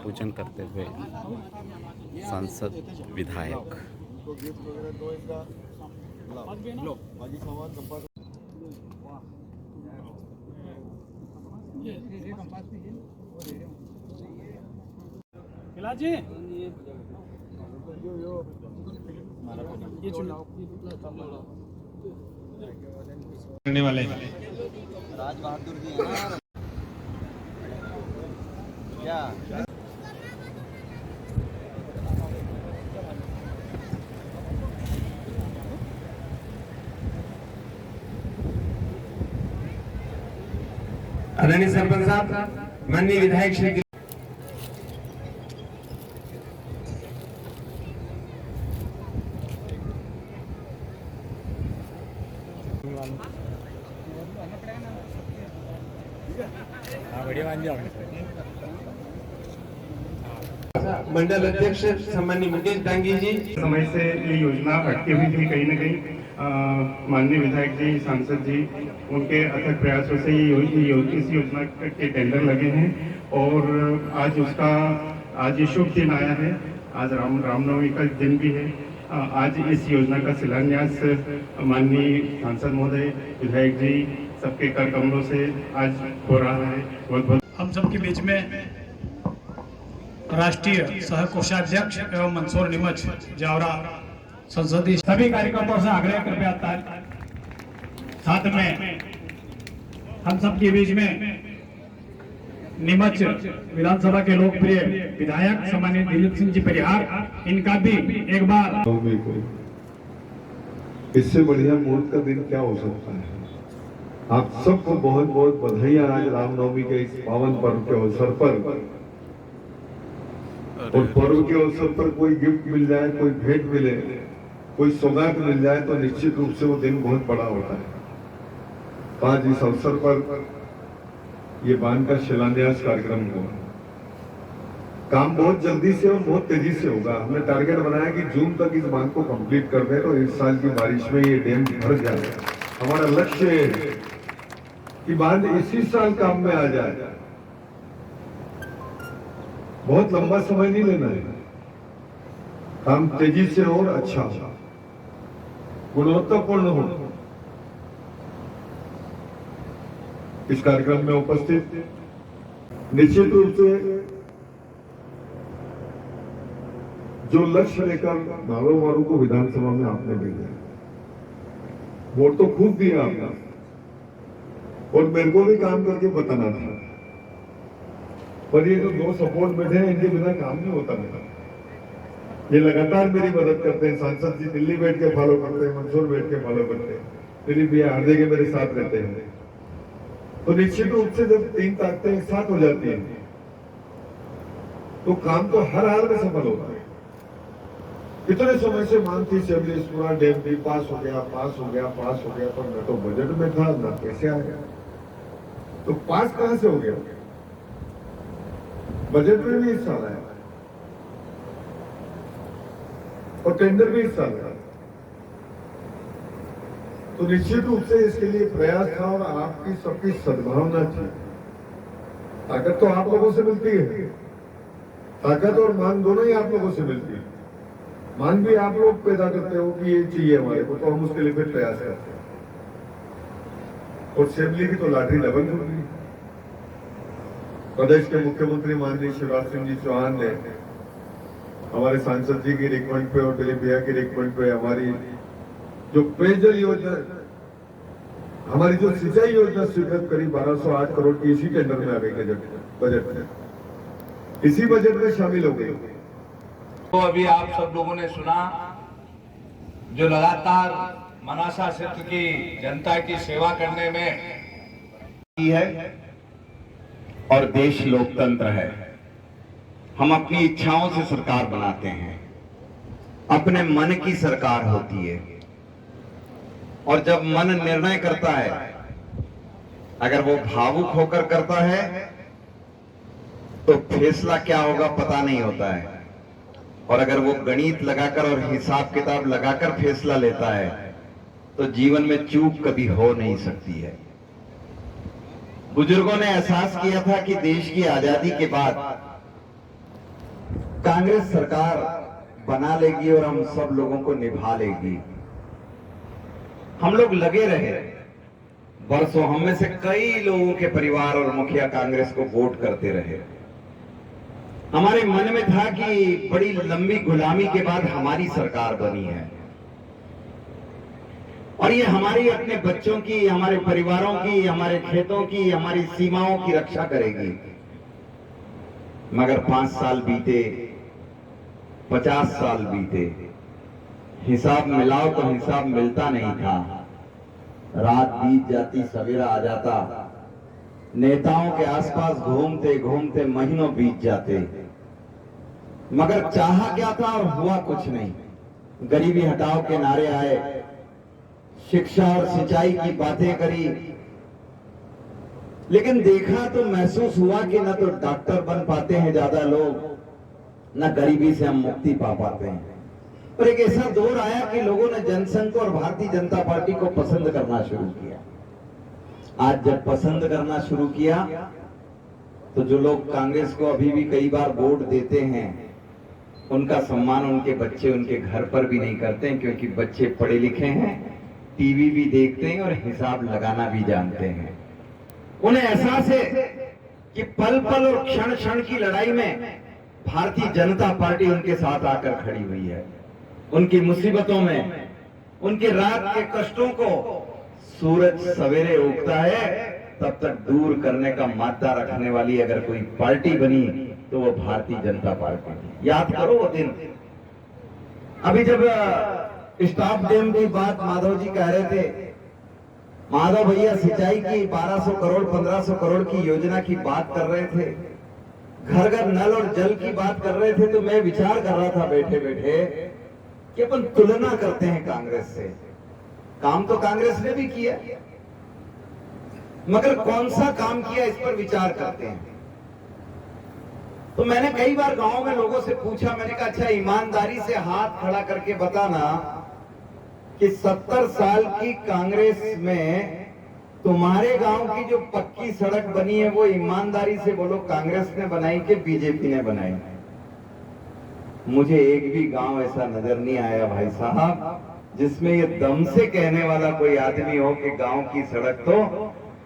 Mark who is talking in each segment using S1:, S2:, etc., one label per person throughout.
S1: पूजन करते हुए सांसद विधायक।
S2: करने वाले
S3: राज बहादुर जी है ना क्या?
S4: आदरणीय सरपंच साहब, माननीय विधायक श्री मंडल अध्यक्ष सम्माननीय मुकेश डांगी जी।
S2: समय से ये योजना अटकी हुई थी कहीं न कहीं। माननीय विधायक जी, सांसद जी, उनके अथक प्रयासों से इस योजना के टेंडर लगे हैं और आज ये शुभ दिन आया है। आज रामनवमी का दिन भी है। आज इस योजना का शिलान्यास माननीय सांसद महोदय, विधायक जी सबके कर कमलों से आज हो रहा है। बहुत बहुत
S5: हम सबके बीच में राष्ट्रीय सह कोषाध्यक्ष एवं मंदसौर नीमच जावरा संसदीय सभी कार्यकर्ताओं से आग्रह कृपया साथ में हम सबके बीच में नीमच विधानसभा के लोकप्रिय विधायक सम्मानित दिलीप सिंह जी परिहार, इनका भी एक बार
S6: इससे बढ़िया मुहूर्त का दिन क्या हो सकता है। आप सबको बहुत बहुत बधाइयां आज रामनवमी के इस पावन पर्व के अवसर पर। और पर्व के अवसर पर कोई गिफ्ट मिल जाए, कोई भेंट मिले, कोई सौगात मिल जाए तो निश्चित रूप से वो दिन बहुत बड़ा होता है। आज इस अवसर पर ये बांध का शिलान्यास कार्यक्रम हुआ। काम बहुत जल्दी से और बहुत तेजी से होगा। हमने टारगेट बनाया कि जून तक इस बांध को कंप्लीट कर दें तो इस साल की बारिश में ये डैम भर जाए। हमारा लक्ष्य है कि बांध इसी साल काम में आ जाए। बहुत लंबा समय नहीं लेना है, काम तेजी से और अच्छा गुणवत्तापूर्ण हो। इस कार्यक्रम में उपस्थित निश्चित रूप से जो लक्ष्य लेकर नारों को विधानसभा में आपने भेजा, वोट तो खूब दिया आपने और मेरे को भी काम करके बताना था, पर ये जो दो सपोर्ट बैठे हैं इनके बिना काम नहीं होता मेरा। ये लगातार मेरी मदद करते हैं। सांसद जी दिल्ली बैठ के फॉलो करते हैं, मंदसौर बैठ के फॉलो करते हैं, दिलीप भैया हर जगह मेरे साथ रहते हैं। तो निश्चित रूप से जब तीन ताकतें एक साथ हो जाती हैं तो काम तो हर हाल में सफल होता है। कितने समय से मांग थी सेबलिस पूरा डैम भी पास हो गया, पर न तो बजट में था न पैसे आ गया। तो पास कहां से हो गया? बजट में भी इस साल आया और टेंडर भी इस साल आया। तो निश्चित रूप से इसके लिए प्रयास था और आपकी सबकी सद्भावना थी। ताकत तो आप लोगों से मिलती है, ताकत और मांग दोनों ही आप लोगों से मिलती है। मांग भी आप लोग पैदा करते हो कि ये चाहिए हमारे को, तो हम उसके लिए फिर प्रयास करते हैं। और असेंबली की तो लॉटरी डबल होगी। प्रदेश के मुख्यमंत्री माननीय शिवराज सिंह जी चौहान ने हमारे सांसद जी की रिकमेंड पे और दिलीप भैया की रिकमेंड पे हमारी जो पेयजल योजना, हमारी जो सिंचाई योजना स्वीकृत करी 1208 करोड़ की इसी टेंडर में आ गई बजट में, इसी बजट में शामिल हो गई।
S7: तो अभी आप सब लोगों ने सुना जो लगातार मनासा क्षेत्र की जनता की सेवा करने में
S8: की है और देश लोकतंत्र है। हम अपनी इच्छाओं से सरकार बनाते हैं, अपने मन की सरकार होती है। और जब मन निर्णय करता है, अगर वो भावुक होकर करता है तो फैसला क्या होगा पता नहीं होता है। और अगर वो गणित लगाकर और हिसाब किताब लगाकर फैसला लेता है तो जीवन में चूक कभी हो नहीं सकती है। बुजुर्गों ने एहसास किया था कि देश की आजादी के बाद कांग्रेस सरकार बना लेगी और हम सब लोगों को निभा लेगी। हम लोग लगे रहे बरसों, हम में से कई लोगों के परिवार और मुखिया कांग्रेस को वोट करते रहे। हमारे मन में था कि बड़ी लंबी गुलामी के बाद हमारी सरकार बनी है और ये हमारी अपने बच्चों की, हमारे परिवारों की, हमारे खेतों की, हमारी सीमाओं की रक्षा करेगी। मगर 5 साल बीते, 50 साल बीते, हिसाब मिलाओ तो हिसाब मिलता नहीं था। रात बीत जाती, सवेरा आ जाता, नेताओं के आसपास घूमते घूमते महीनों बीत जाते, मगर चाहा क्या था और हुआ कुछ नहीं। गरीबी हटाओ के नारे आए, शिक्षा और सिंचाई की बातें करी, लेकिन देखा तो महसूस हुआ कि न तो डॉक्टर बन पाते हैं ज्यादा लोग, न गरीबी से हम मुक्ति पा पाते हैं। और एक ऐसा दौर आया कि लोगों ने जनसंघ को और भारतीय जनता पार्टी को पसंद करना शुरू किया। आज जब पसंद करना शुरू किया तो जो लोग कांग्रेस को अभी भी कई बार वोट देते हैं, उनका सम्मान उनके बच्चे उनके घर पर भी नहीं करते हैं, क्योंकि बच्चे पढ़े लिखे हैं, टीवी भी देखते हैं और हिसाब लगाना भी जानते हैं। उन्हें एहसास है कि पल पल और क्षण क्षण की लड़ाई में भारतीय जनता पार्टी उनके साथ आकर खड़ी हुई है। उनकी मुसीबतों में, उनके रात के कष्टों को सूरज सवेरे उगता है तब तक दूर करने का मादा रखने वाली अगर कोई पार्टी बनी तो वो भारतीय जनता पार्टी। याद करो वो दिन, अभी जब स्टाफ डैम की बात माधव जी कह रहे थे, माधव भैया सिंचाई की 1200 करोड़ 1500 करोड़ की योजना की बात कर रहे थे, घर घर नल और जल की बात कर रहे थे, तो मैं विचार कर रहा था बैठे बैठे कि अपन तुलना करते हैं कांग्रेस से। काम तो कांग्रेस ने भी किया, मगर कौन सा काम किया इस पर विचार करते हैं। तो मैंने कई बार गांव में लोगों से पूछा, मैंने कहा अच्छा ईमानदारी से हाथ खड़ा करके बताना कि 70 साल की कांग्रेस में तुम्हारे गांव की जो पक्की सड़क बनी है वो ईमानदारी से बोलो कांग्रेस ने बनाई कि बीजेपी ने बनाई। मुझे एक भी गांव ऐसा नजर नहीं आया भाई साहब जिसमें ये दम से कहने वाला कोई आदमी हो कि गांव की सड़क तो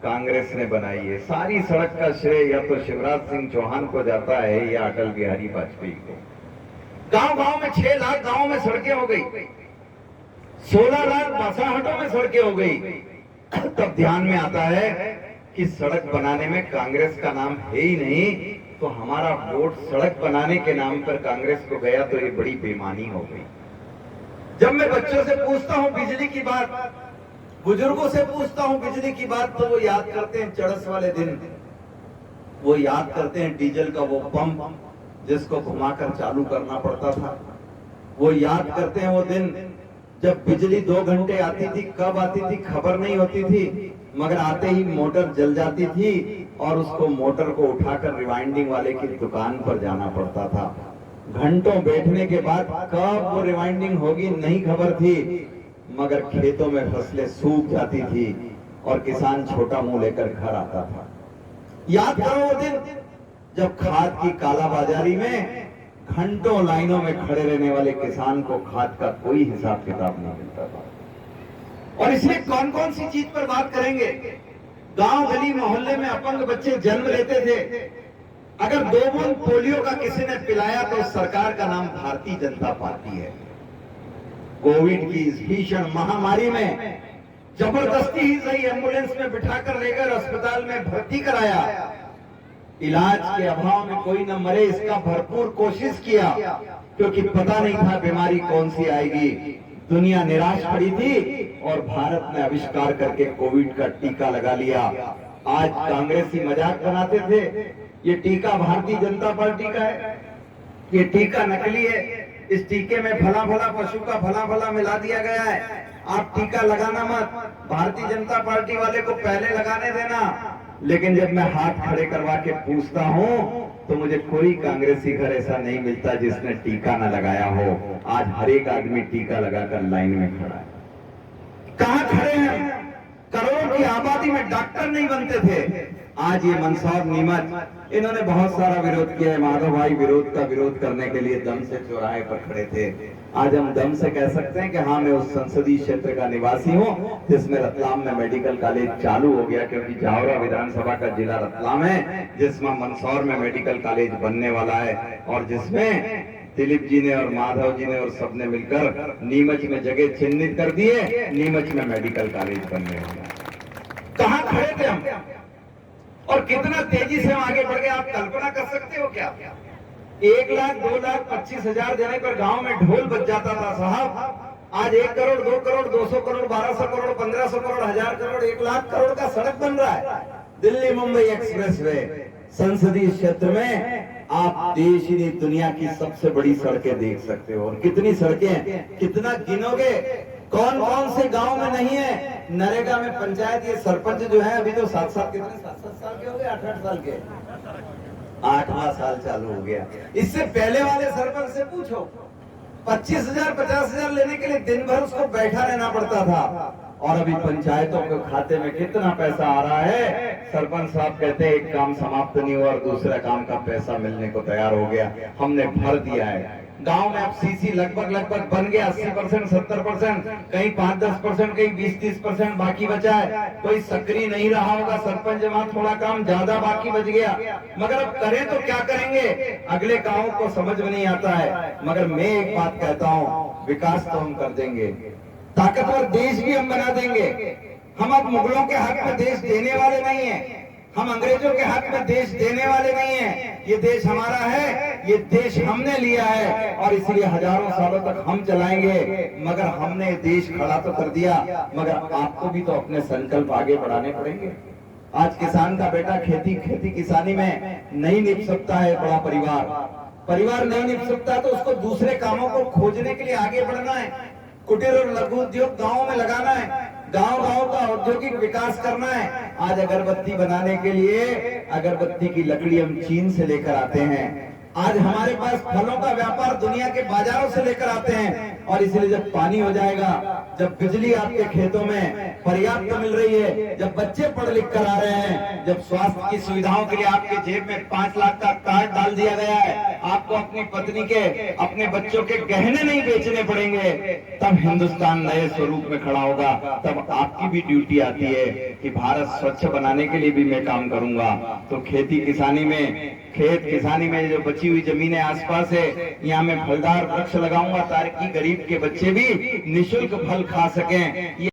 S8: कांग्रेस ने बनाई है। सारी सड़क का श्रेय या तो शिवराज सिंह चौहान को जाता है या अटल बिहारी वाजपेयी को। गांव गांव में 6 लाख गांव में सड़कें हो गई, 16 लाख बसाहटों में सड़कें हो गई। तब ध्यान में आता है कि सड़क बनाने में कांग्रेस का नाम है ही नहीं, तो हमारा वोट सड़क बनाने के नाम पर कांग्रेस को गया तो ये बड़ी बेईमानी हो गई। जब मैं बच्चों से पूछता हूं बिजली की बात, बुजुर्गों से पूछता हूं बिजली की बात, तो वो याद करते हैं चड़स वाले दिन, वो याद करते हैं डीजल का वो पंप जिसको घुमाकर चालू करना पड़ता था, वो याद करते हैं वो दिन जब बिजली 2 घंटे आती थी, कब आती थी खबर नहीं होती थी, मगर आते ही मोटर जल जाती थी और उसको मोटर को उठाकर रिवाइंडिंग वाले की दुकान पर जाना पड़ता था। घंटों बैठने के बाद कब वो रिवाइंडिंग होगी नहीं खबर थी, मगर खेतों में फसलें सूख जाती थी और किसान छोटा मुंह लेकर घर आता था। याद करो वो दिन जब खाद की कालाबाजारी में घंटों लाइनों में खड़े रहने वाले किसान को खाद का कोई हिसाब किताब नहीं मिलता था। और इसलिए कौन कौन सी चीज पर बात करेंगे। गांव गली मोहल्ले में अपंग बच्चे जन्म लेते थे, अगर 2 बूंद पोलियो का किसी ने पिलाया तो सरकार का नाम भारतीय जनता पार्टी है। कोविड की इस भीषण महामारी में जबरदस्ती ही सही एम्बुलेंस में बिठाकर लेकर अस्पताल में भर्ती कराया, इलाज के अभाव में कोई न मरे इसका भरपूर कोशिश किया, क्योंकि पता नहीं था बीमारी कौन सी आएगी। दुनिया निराश पड़ी थी और भारत ने आविष्कार करके कोविड का टीका लगा लिया। आज कांग्रेसी मजाक बनाते थे ये टीका भारतीय जनता पार्टी का है, ये टीका नकली है, इस टीके में फला फला पशु का फला फला मिला दिया गया है, आप टीका लगाना मत, भारतीय जनता पार्टी वाले को पहले लगाने देना। लेकिन जब मैं हाथ खड़े करवा के पूछता हूं तो मुझे कोई कांग्रेसी घर ऐसा नहीं मिलता जिसने टीका न लगाया हो। आज हर एक आदमी टीका लगाकर लाइन में खड़ा है। कहां खड़े हैं? करोड़ों की आबादी में डॉक्टर नहीं बनते थे, आज ये मंदसौर नीमच इन्होंने बहुत सारा विरोध किया है। माधव भाई विरोध का विरोध करने के लिए दम से चौराहे पर खड़े थे। आज हम दम से कह सकते हैं कि हाँ, मैं उस संसदीय क्षेत्र का निवासी हूँ जिसमें रतलाम में मेडिकल कॉलेज चालू हो गया, क्योंकि जावरा विधानसभा का जिला रतलाम है, जिसमें मंदसौर में मेडिकल कॉलेज बनने वाला है, और जिसमें दिलीप जी ने और माधव जी ने और सबने मिलकर नीमच में जगह चिन्हित कर दिए। नीमच में मेडिकल कॉलेज बनने वाला है। कहां खड़े थे हम और कितना तेजी से हम आगे बढ़ गए, आप कल्पना कर सकते हो क्या? 1 लाख 2 लाख 25,000 देने पर गांव में ढोल बज जाता था साहब। आज 1 करोड़ 2 करोड़ 200 करोड़ 1200 करोड़ 1500 करोड़ 1000 करोड़ 1 लाख करोड़ का सड़क बन रहा है। दिल्ली मुंबई एक्सप्रेस वे संसदीय क्षेत्र में आप देश ही नहीं दुनिया की सबसे बड़ी सड़कें देख सकते हो। और कितनी सड़कें, कितना गिनोगे? कौन कौन से गांव में नहीं है? नरेगा में पंचायत ये सरपंच जो है अभी तो 7 साल के हो गए, 8 साल के, 8वां साल चालू हो गया। इससे पहले वाले सरपंच से पूछो, 25,000 50,000 लेने के लिए दिन भर उसको बैठा रहना पड़ता था। और अभी पंचायतों के खाते में कितना पैसा आ रहा है? सरपंच साहब कहते हैं एक काम समाप्त नहीं हुआ और दूसरा काम का पैसा मिलने को तैयार हो गया, हमने भर दिया है। गांव में अब सीसी लगभग बन गया, 80% 70%, कहीं 5-10%, कहीं 20-30% बाकी बचा है। कोई सक्रिय नहीं रहा होगा सरपंच, वहां थोड़ा काम ज्यादा बाकी बच गया। मगर अब करें तो क्या करेंगे? अगले गांव को समझ में नहीं आता है। मगर मैं एक बात कहता हूं, विकास तो हम कर देंगे, ताकतवर देश भी हम बना देंगे। हम अब मुगलों के हक में देश देने वाले नहीं है, हम अंग्रेजों के हक में देश देने वाले नहीं है। ये देश हमारा है, ये देश हमने लिया है और इसलिए हजारों सालों तक हम चलाएंगे। मगर हमने देश खड़ा तो कर दिया, मगर आपको भी तो अपने संकल्प आगे बढ़ाने पड़ेंगे। आज किसान का बेटा खेती किसानी में नहीं निभ सकता है, बड़ा परिवार नहीं निभ सकता, तो उसको दूसरे कामों को खोजने के लिए आगे बढ़ना है। कुटीर और लघु उद्योग गांव में लगाना है, गांव का औद्योगिक विकास करना है। आज अगरबत्ती बनाने के लिए अगरबत्ती की लकड़ी हम चीन से लेकर आते हैं। आज हमारे पास फलों का व्यापार दुनिया के बाजारों से लेकर आते हैं। और इसलिए जब पानी हो जाएगा, जब बिजली आपके खेतों में पर्याप्त मिल रही है, जब बच्चे पढ़ लिख कर आ रहे हैं, जब स्वास्थ्य की सुविधाओं के लिए आपके जेब में 5 लाख का कार्ड डाल दिया गया है, आपको अपनी पत्नी के, अपने बच्चों के गहने नहीं बेचने पड़ेंगे, तब हिंदुस्तान नए स्वरूप में खड़ा होगा। तब आपकी भी ड्यूटी आती है कि भारत स्वच्छ बनाने के लिए भी मैं काम करूंगा। तो खेती किसानी में जो बची हुई जमीनें आसपास है, यहाँ मैं फलदार वृक्ष लगाऊंगा ताकि गरीब के बच्चे भी निःशुल्क फल खा सकें।